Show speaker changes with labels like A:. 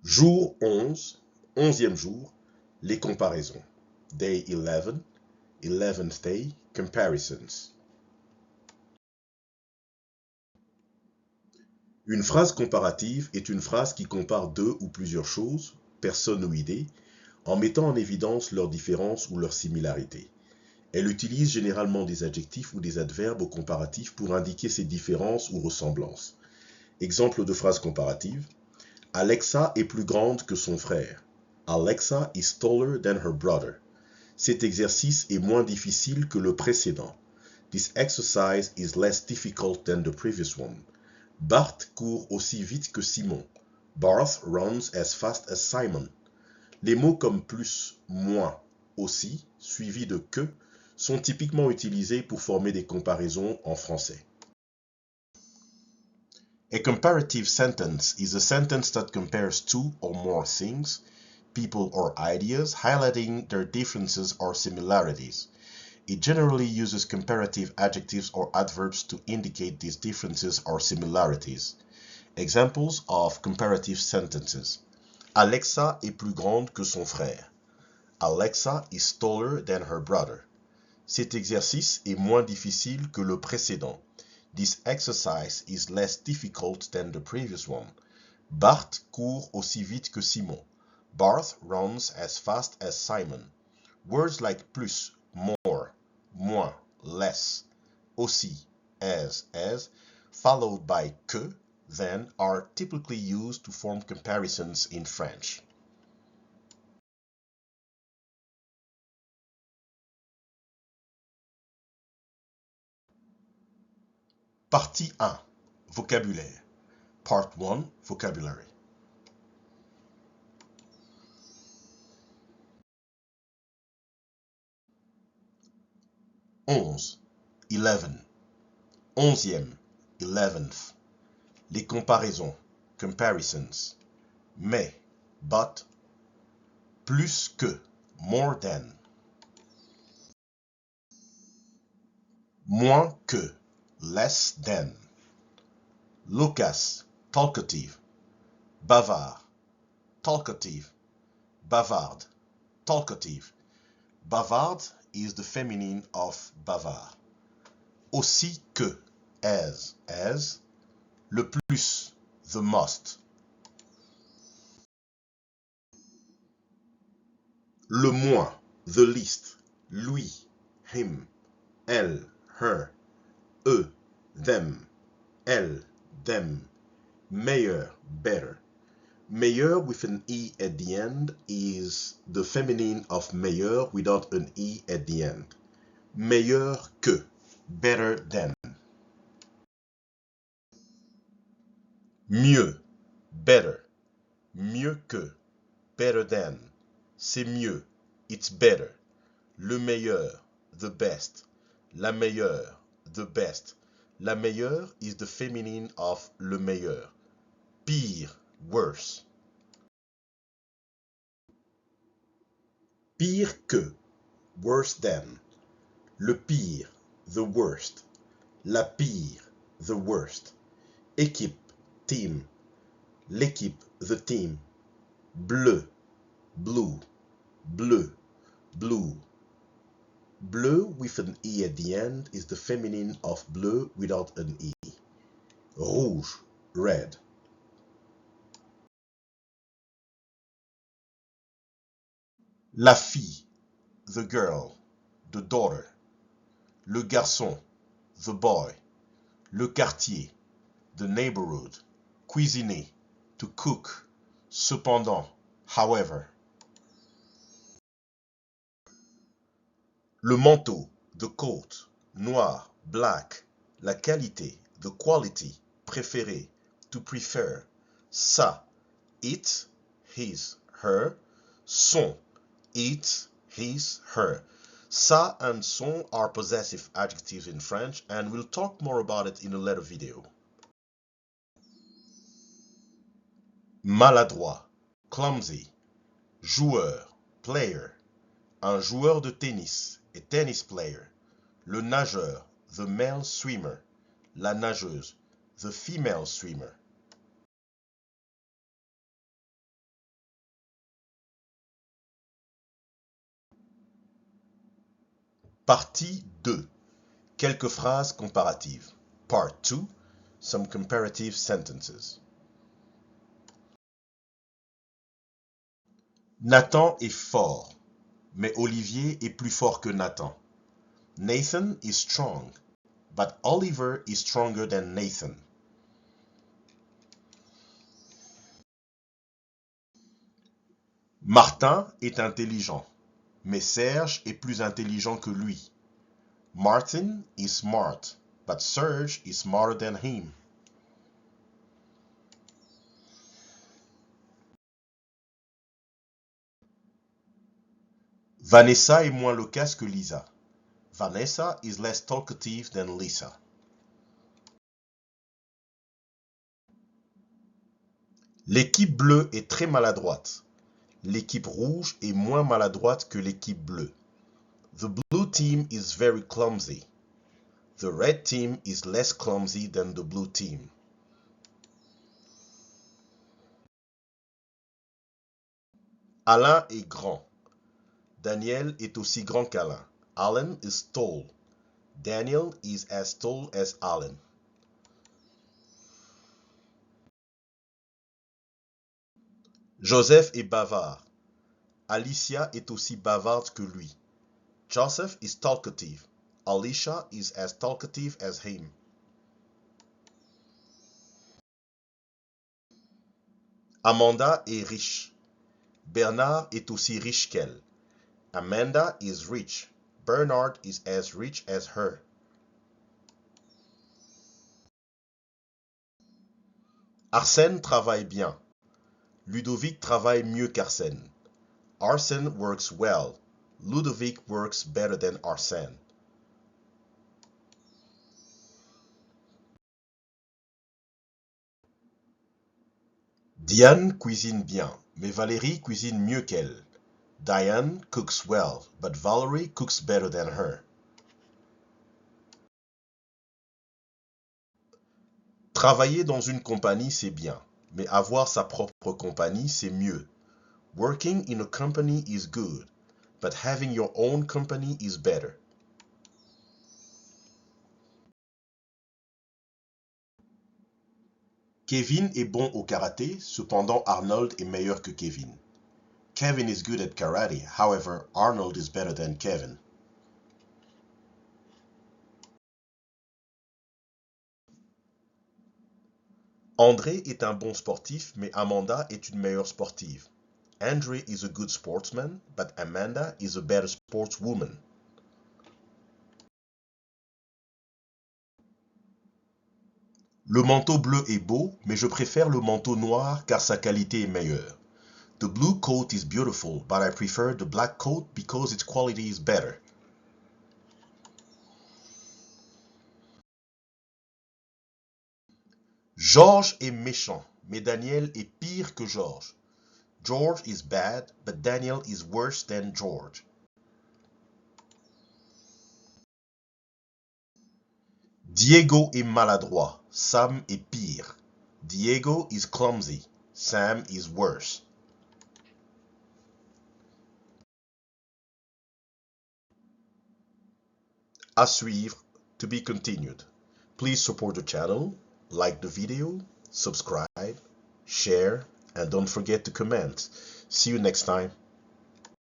A: Jour 11, 11e jour, les comparaisons. Day 11, 11th day, comparisons. Une phrase comparative est une phrase qui compare deux ou plusieurs choses, personnes ou idées, en mettant en évidence leurs différences ou leurs similarités. Elle utilise généralement des adjectifs ou des adverbes au comparatif pour indiquer ces différences ou ressemblances. Exemple de phrase comparative. Alexa est plus grande que son frère. Alexa is taller than her brother. Cet exercice est moins difficile que le précédent. This exercise is less difficult than the previous one. Bart court aussi vite que Simon. Bart runs as fast as Simon. Les mots comme plus, moins, aussi, suivis de que, sont typiquement utilisés pour former des comparaisons en français. A comparative sentence is a sentence that compares two or more things, people or ideas, highlighting their differences or similarities. It generally uses comparative adjectives or adverbs to indicate these differences or similarities. Examples of comparative sentences. Alexa est plus grande que son frère. Alexa is taller than her brother. Cet exercice est moins difficile que le précédent. This exercise is less difficult than the previous one. Bart court aussi vite que Simon. Bart runs as fast as Simon. Words like plus, more, moins, less, aussi, as, followed by que, then, are typically used to form comparisons in French. Partie 1. Vocabulaire. Part 1. Vocabulary. 11. 11. Onzième. 11th. Les comparaisons. Comparisons. Mais. But. Plus que. More than. Moins que. Less than. Loquace. Talkative. Bavard. Talkative. Bavarde. Talkative. Bavarde is the feminine of bavard. Aussi que, as, le plus, the most. Le moins, the least, lui, him, elle, her, eux, them, elle, them. Meilleur, better. Meilleur with an E at the end is the feminine of meilleur without an E at the end. Meilleur que, better than. Mieux, better. Mieux que, better than. C'est mieux, it's better. Le meilleur, the best. La meilleure, the best. La meilleure is the feminine of le meilleur. Pire, worse. Pire que, worse than. Le pire, the worst. La pire, the worst. Équipe, team. L'équipe, the team. Bleu, blue. Bleu, blue. Bleu with an E at the end is the feminine of bleu without an E. Rouge, red. La fille, the girl, the daughter. Le garçon, the boy. Le quartier, the neighborhood. Cuisiner, to cook. Cependant, however. Le manteau, the coat. Noir, black. La qualité, the quality. Préféré, to prefer. Ça, it, his, her. Son, it, his, her. Ça and son are possessive adjectives in French, and we'll talk more about it in a later video. Maladroit, clumsy. Joueur, player. Un joueur de tennis, a tennis player. Le nageur, the male swimmer. La nageuse, the female swimmer. Partie 2. Quelques phrases comparatives. Part 2. Some comparative sentences. Nathan est fort, mais Olivier est plus fort que Nathan. Nathan is strong, but Oliver is stronger than Nathan. Martin est intelligent, mais Serge est plus intelligent que lui. Martin is smart, but Serge is smarter than him. Vanessa est moins loquace que Lisa. Vanessa is less talkative than Lisa. L'équipe bleue est très maladroite. L'équipe rouge est moins maladroite que l'équipe bleue. The blue team is very clumsy. The red team is less clumsy than the blue team. Alain est grand. Daniel est aussi grand qu'Alain. Alan is tall. Daniel is as tall as Alan. Joseph est bavard. Alicia est aussi bavarde que lui. Joseph is talkative. Alicia is as talkative as him. Amanda est riche. Bernard est aussi riche qu'elle. Amanda is rich. Bernard is as rich as her. Arsène travaille bien. Ludovic travaille mieux qu'Arsène. Arsène works well. Ludovic works better than Arsène. Diane cuisine bien, mais Valérie cuisine mieux qu'elle. Diane cooks well, but Valerie cooks better than her. Travailler dans une compagnie, c'est bien, mais avoir sa propre compagnie, c'est mieux. Working in a company is good, but having your own company is better. Kevin est bon au karaté, cependant Arnold est meilleur que Kevin. Kevin is good at karate, however, Arnold is better than Kevin. André est un bon sportif, mais Amanda est une meilleure sportive. Andre is a good sportsman, but Amanda is a better sportswoman. Le manteau bleu est beau, mais je préfère le manteau noir car sa qualité est meilleure. The blue coat is beautiful, but I prefer the black coat because its quality is better. George est méchant, mais Daniel est pire que George. George is bad, but Daniel is worse than George. Diego est maladroit, Sam est pire. Diego is clumsy, Sam is worse. À suivre, to be continued. Please support the channel, like the video, subscribe, share, and don't forget to comment. See you next time.